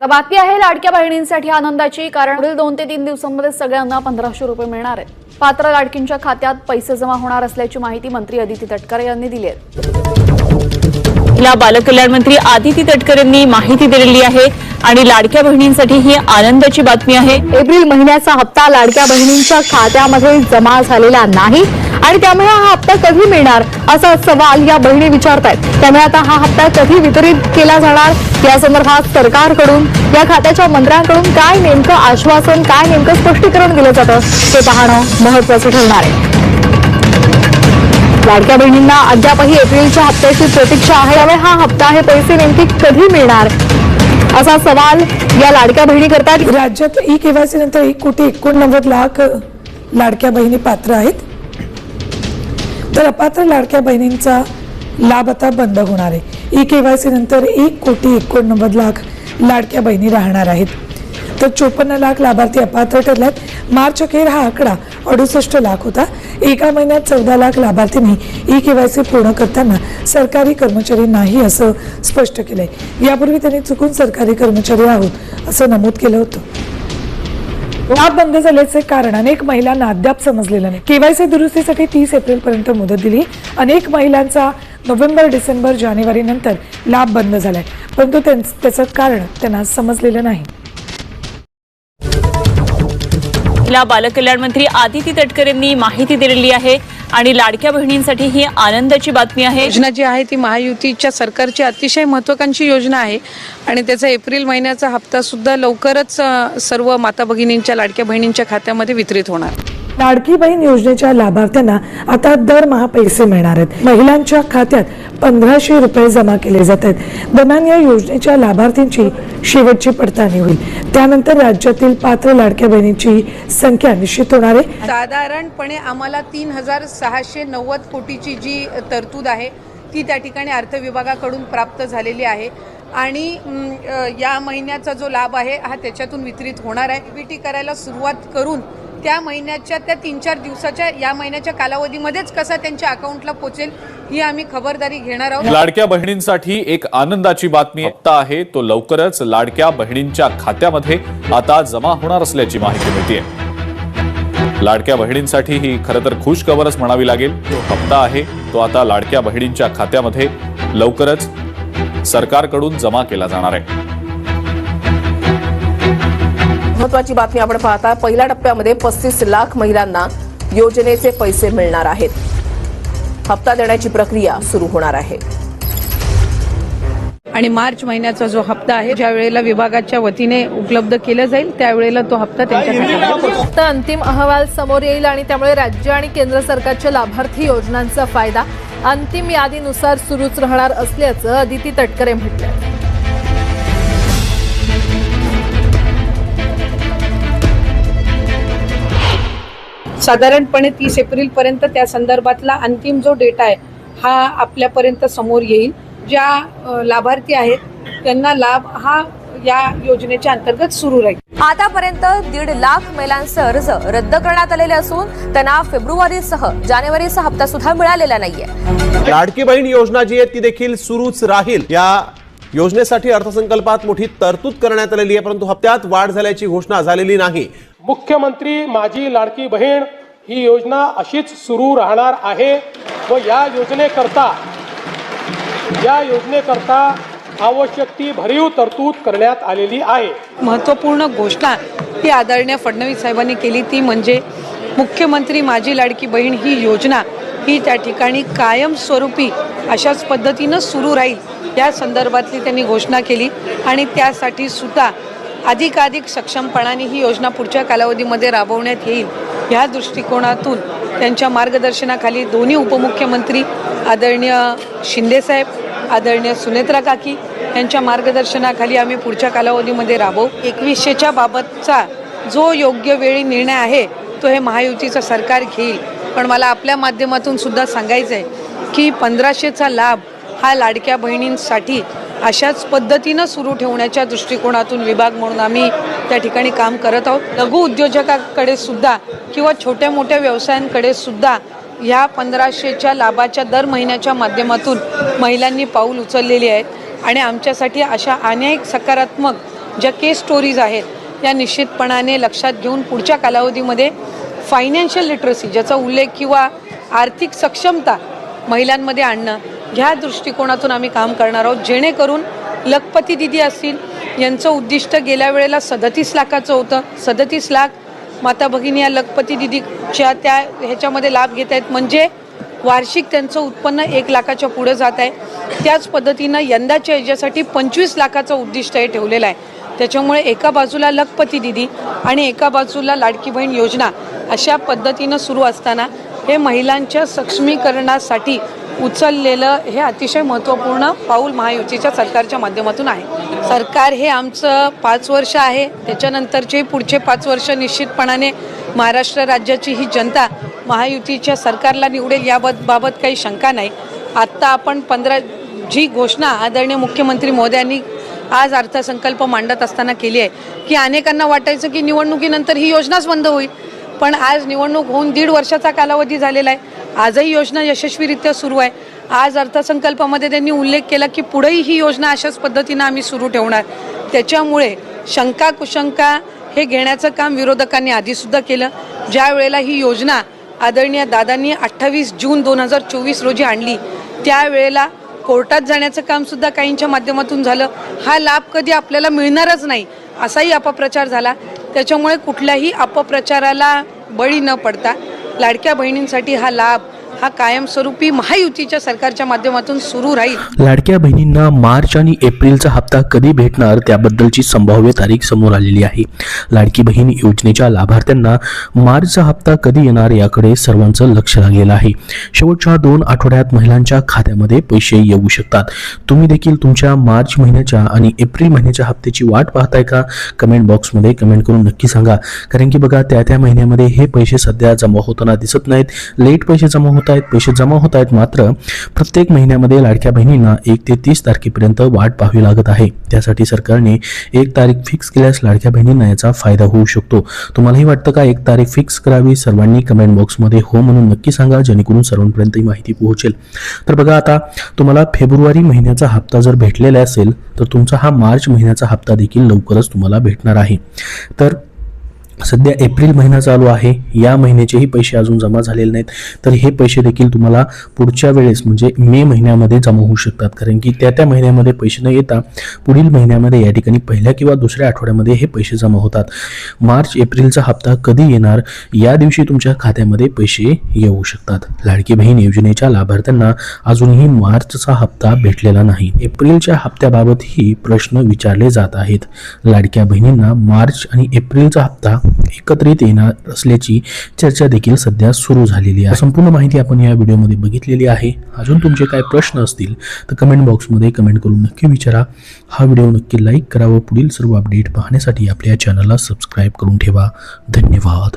बातमी आहे लाडक्या बहिणींसाठी आनंदाची, कारण पुढील 2 ते 3 दिवसांमध्ये सगळ्यांना 1500 रुपये मिळणार आहेत। पात्र लाडकींच्या खात्यात पैसे जमा होणार असल्याची माहिती मंत्री अदिती तटकरे यांनी दिली आहे। या बालकल्याण मंत्री अदिती तटकरे यांनी माहिती दिलेली आहे आणि लाडक्या बहिणींसाठी ही आनंदाची बातमी आहे। एप्रिल महिन्याचा हप्ता लाडक्या बहिणींच्या खात्यामध्ये जमा झालेला नाही आणि त्यामुळे हा हप्ता कधी मिळणार असा सवाल या बहिणी विचारतायत। त्यामुळे आता हा हप्ता कधी वितरित केला जाणार या संदर्भात सरकारकडून या खात्याच्या मंत्र्यांकडून काय नेमकं आश्वासन, काय नेमकं स्पष्टीकरण दिलं जातं ते पाहणं महत्त्वाचं ठरणार आहे। लाडक्या बहिणींना अद्यापही एप्रिलच्या हप्त्याची प्रतीक्षा आहे, त्यामुळे हा हप्ता, हे पैसे नेमके कधी मिळणार असा सवाल या लाडक्या बहिणी करतात। राज्यात ई-केवायसी नंतर 1,89,00,000 लाडक्या बहिणी पात्र आहेत, तर अपात्र लाडक्या बहिणींचा लाभ आता बंद होणार आहे। ई-केवायसी नंतर 1,89,00,000 लाडक्या बहिणी राहणार आहेत, तर 54 लाख लाभार्थी अपात्र ठरलेत। मार्च अखेर हा आकडा 68 लाख होता। एका महिन्यात 14 लाख लाभार्थींनी ई-केवायसी पूर्ण करताना सरकारी कर्मचारी नाही असं स्पष्ट केलंय। यापूर्वी त्यांनी चुकून सरकारी कर्मचारी आहोत असं नमूद केलं होतं। लाभ बंद झाल्याचे कारण अनेक महिलांना अद्याप समजलेलं नाही। केवायसी दुरुस्तीसाठी 30 एप्रिल पर्यंत मुदत दिली। अनेक महिलांचा नोव्हेंबर, डिसेंबर, जानेवारी नंतर लाभ बंद झालाय, परंतु त्याचं कारण त्यांना समजलेलं नाही। या बालकल्याण मंत्री अदिती तटकरे यांनी माहिती दिलेली आहे आणि लाडक्या बहिणींसाठी ही आनंदाची बातमी आहे। योजना जी आहे ती महायुतीच्या सरकारची अतिशय महत्त्वाकांक्षी योजना आहे आणि त्याचा एप्रिल महिन्याचा हप्ता सुद्धा लवकरच सर्व माता भगिनींच्या, लाडक्या बहिणींच्या खात्यामध्ये वितरित होणार। लाडकी बहीण योजनेच्या लाभार्थ्यांना आता दरमहा पैसे मिळणार आहेत। महिलांच्या खात्यात 1500 रुपये जमा केले जात आहेत। दरम्यान या योजनेच्या लाभार्थींची शेवटची पडताळणी होईल, त्यानंतर राज्यातील पात्र लाडक्या बहिणींची संख्या निश्चित होणार आहे। साधारणपणे आम्हाला 3,690 कोटीची जी तरतूद आहे ती त्या ठिकाणी अर्थ विभागाकडून प्राप्त झालेली आहे आणि या महिन्याचा जो लाभ आहे हा त्याच्यातून वितरित होणार आहे। बीटी करायला सुरुवात करून त्या महिन्याच्या, त्या 3-4 दिवसाच्या, या महिन्याच्या कालावधीमध्येच कसा त्यांच्या अकाउंटला पोहोचेल ही आम्ही खबरदारी घेणार आहोत। लाडक्या बहिणींसाठी एक आनंदाची बातमी हप्ता आहे तो लवकरच लाडक्या बहिणींच्या खात्यामध्ये आता जमा होणार असल्याची माहिती मिळते। लाडक्या बहिणींसाठी ही खरं तर खुश खबरच म्हणावी लागेल। तो हप्ता आहे तो आता लाडक्या बहिणींच्या खात्यामध्ये लवकरच सरकारकडून जमा केला जाणार आहे। महत्त्वाची बातमी आपण पाहता, पहिल्या टप्प्यामध्ये 35 लाख महिलांना योजनेचे पैसे मिळणार आहेत। हप्ता देण्याची प्रक्रिया सुरू होणार आहे आणि मार्च महिन्याचा जो हप्ता आहे ज्या वेळेला विभागाच्या वतीने उपलब्ध केला जाईल त्यावेळेला तो हप्ता त्यांच्या खात्यामध्ये फक्त अंतिम अहवाल समोर येईल आणि त्यामुळे राज्य आणि केंद्र सरकारच्या लाभार्थी योजनांचा फायदा अंतिम यादीनुसार सुरूच राहणार असल्याचं अदिती तटकरे म्हटलं। साधारणपणे 30 एप्रिल पर्यंत त्या संदर्भातला अंतिम जो डेटा आहे हा आपल्यापर्यंत समोर येईल। ज्या लाभार्थी आहेत त्यांना लाभ हा या योजनेच्या अंतर्गत सुरू राहील। आतापर्यंत 1.5 लाख महिलांचे अर्ज रद्द करण्यात आलेले असून त्यांना फेब्रुवारीसह जानेवारीचा हप्ता सुद्धा मिळालेला नाहीये। लाडकी बहीण योजना जी आहे ती देखील सुरूच राहील। या योजनेसाठी अर्थसंकल्पात मोठी तरतूद करण्यात आलेली आहे, परंतु हप्त्यात वाढ झाल्याची घोषणा झालेली नाही। मुख्यमंत्री माझी लाडकी बहीण ही योजना अशीच सुरू राहणार आहे व या योजनेकरता आवश्यक ती भरीव तरतूद करण्यात आलेली आहे। महत्त्वपूर्ण घोषणा ही आदरणीय फडणवीस साहेबांनी केली, ती म्हणजे मुख्यमंत्री माझी लाडकी बहीण ही योजना ही त्या ठिकाणी कायमस्वरूपी अशाच पद्धतीनं सुरू राहील या संदर्भातली त्यांनी घोषणा केली आणि त्यासाठी सुद्धा अधिकाधिक सक्षमपणाने ही योजना पुढच्या कालावधीमध्ये राबवण्यात येईल ह्या दृष्टिकोनातून त्यांच्या मार्गदर्शनाखाली दोन्ही उपमुख्यमंत्री आदरणीय शिंदेसाहेब, आदरणीय सुनेत्रा काकी यांच्या मार्गदर्शनाखाली आम्ही पुढच्या कालावधीमध्ये राबवू। 2100च्या बाबतचा जो योग्य वेळी निर्णय आहे तो हे महायुतीचं सरकार घेईल, पण मला आपल्या माध्यमातून सुद्धा सांगायचं आहे की 1500चा लाभ हा लाडक्या बहिणींसाठी अशाच पद्धतीनं सुरू ठेवण्याच्या दृष्टिकोनातून विभाग म्हणून आम्ही त्या ठिकाणी काम करत आहोत। लघु उद्योजकांकडे सुद्धा किंवा छोट्या मोठ्या व्यवसायांकडे सुद्धा ह्या 1500च्या लाभाच्या दर महिन्याच्या माध्यमातून महिलांनी पाऊल उचललेली आहेत आणि आमच्यासाठी अशा अनेक सकारात्मक ज्या केस स्टोरीज आहेत या निश्चितपणाने लक्षात घेऊन पुढच्या कालावधीमध्ये फायनान्शियल लिटरसी ज्याचा उल्लेख किंवा आर्थिक सक्षमता महिलांमध्ये आणणं ह्या दृष्टिकोनातून आम्ही काम करणार आहोत, जेणेकरून लखपती दिदी असतील यांचं उद्दिष्ट गेल्या वेळेला 37 लाखाचं होतं. 37 लाख माता भगिनी या लखपती दिदीच्या त्या ह्याच्यामध्ये लाभ घेत आहेत, म्हणजे वार्षिक त्यांचं उत्पन्न 1 लाखाच्या पुढे जात आहे. त्याच पद्धतीनं यंदाच्या याच्यासाठी 25 लाखाचं उद्दिष्ट हे ठेवलेलं आहे. त्याच्यामुळे एका बाजूला लखपती दिदी आणि एका बाजूला लाडकी बहीण योजना अशा पद्धतीनं सुरू असताना हे महिलांच्या सक्षमीकरणासाठी उचललेलं हे अतिशय महत्त्वपूर्ण पाऊल महायुतीच्या सरकारच्या माध्यमातून आहे. सरकार हे आमचं 5 वर्ष आहे, त्याच्यानंतरचे पुढचे 5 वर्ष निश्चितपणाने महाराष्ट्र राज्याची ही जनता महायुतीच्या सरकारला निवडेल याबाबत काही शंका नाही. आत्ता आपण 15 जी घोषणा आदरणीय मुख्यमंत्री महोदयांनी आज अर्थसंकल्प मांडत असताना केली आहे की अनेकांना वाटायचं की निवडणुकीनंतर ही योजनाच बंद होईल, पण आज निवडणूक होऊन 1.5 वर्षाचा कालावधी झालेला आहे. आजही योजना यशस्वीरित्या सुरू आहे. आज अर्थसंकल्पामध्ये त्यांनी उल्लेख केला की पुढेही ही योजना अशाच पद्धतीनं आम्ही सुरू ठेवणार. त्याच्यामुळे शंका कुशंका हे घेण्याचं काम विरोधकांनी आधीसुद्धा केलं. ज्या वेळेला ही योजना आदरणीय दादांनी 28 जून 2024 रोजी आणली त्यावेळेला कोर्टात जाण्याचं कामसुद्धा काहींच्या माध्यमातून झालं. हा लाभ कधी आपल्याला मिळणारच नाही असाही अपप्रचार झाला. त्याच्यामुळे कुठल्याही अपप्रचाराला बळी न पडता लाडक्या बहिणींसाठी हा लाभ हा कायमस्वरूपी महायुतीच्या सरकारच्या माध्यमातून सुरू राहील. लाडक्या बहिणींना मार्च आणि एप्रिलचा हप्ता कधी भेटणार त्याबद्दलची संभाव्य तारीख समोर आलेली आहे. लाडकी बहीण योजनेच्या लाभार्थ्यांना मार्चचा हप्ता कधी येणार याकडे सर्वांचं लक्ष लागलेलं आहे. शेवटच्या 2 आठवड्यात महिलांच्या खात्यामध्ये पैसे येऊ शकतात. तुम्ही देखील तुमच्या मार्च महिन्याच्या आणि एप्रिल महिन्याच्या हप्त्याची वाट पाहताय का? कमेंट बॉक्समध्ये कमेंट करून नक्की सांगा. कारण की बघा त्या महिन्यामध्ये हे पैसे सध्या जमा होताना दिसत नाहीत. लेट पैसे जमा होत आहेत मात्र प्रत्येक महिन्यामध्ये लाडक्या बहिणींना 1 ते 30 तारखेपर्यंत वाट पाहावी लागत आहे. त्यासाठी सरकारने 1 तारीख फिक्स केल्यास लाडक्या बहिणींना याचा फायदा होऊ शकतो. तुम्हालाही वाटतं का 1 तारीख फिक्स करावी? सर्वांनी कमेंट बॉक्समध्ये हो म्हणून नक्की सांगा, जेणेकरून सर्वांपर्यंत ही माहिती पोहोचेल. तर बघा, आता तुम्हाला फेब्रुवारी महिन्याचा हप्ता जर भेटलेला असेल तर तुमचा हा मार्च महिन्याचा हप्ता देखील लवकरच तुम्हाला भेटणार आहे. तर सध्या एप्रिल महिना चालू आहे, या महिन्याचेही पैसे अजून जमा झालेले नाहीत, तर हे पैसे देखील तुम्हाला पुढच्या वेळेस म्हणजे मे महिन्यामध्ये जमा होऊ शकतात. कारण की त्या महिन्यामध्ये पैसे न येता पुढील महिन्यामध्ये या ठिकाणी पहिल्या किंवा दुसऱ्या आठवड्यामध्ये हे पैसे जमा होतात. मार्च एप्रिलचा हप्ता कधी येणार या दिवशी तुमच्या खात्यामध्ये पैसे येऊ शकतात. लाडकी बहीण योजनेच्या लाभार्थ्यांना अजूनही मार्चचा हप्ता भेटलेला नाही. एप्रिलच्या हप्त्याबाबतही प्रश्न विचारले जात आहेत. लाडक्या बहिणींना मार्च आणि एप्रिलचा हप्ता एकत्रित येणार असल्याची चर्चा देखील सध्या सुरू झालेली आहे. संपूर्ण माहिती आपण या व्हिडिओमध्ये बघितलेली आहे. अजून तुमचे काय प्रश्न असतील तर कमेंट बॉक्समध्ये कमेंट करून नक्की विचारा. हा व्हिडिओ नक्की लाईक करा व पुढील सर्व अपडेट पाहण्यासाठी आपल्या चॅनलला सबस्क्राईब करून ठेवा. धन्यवाद.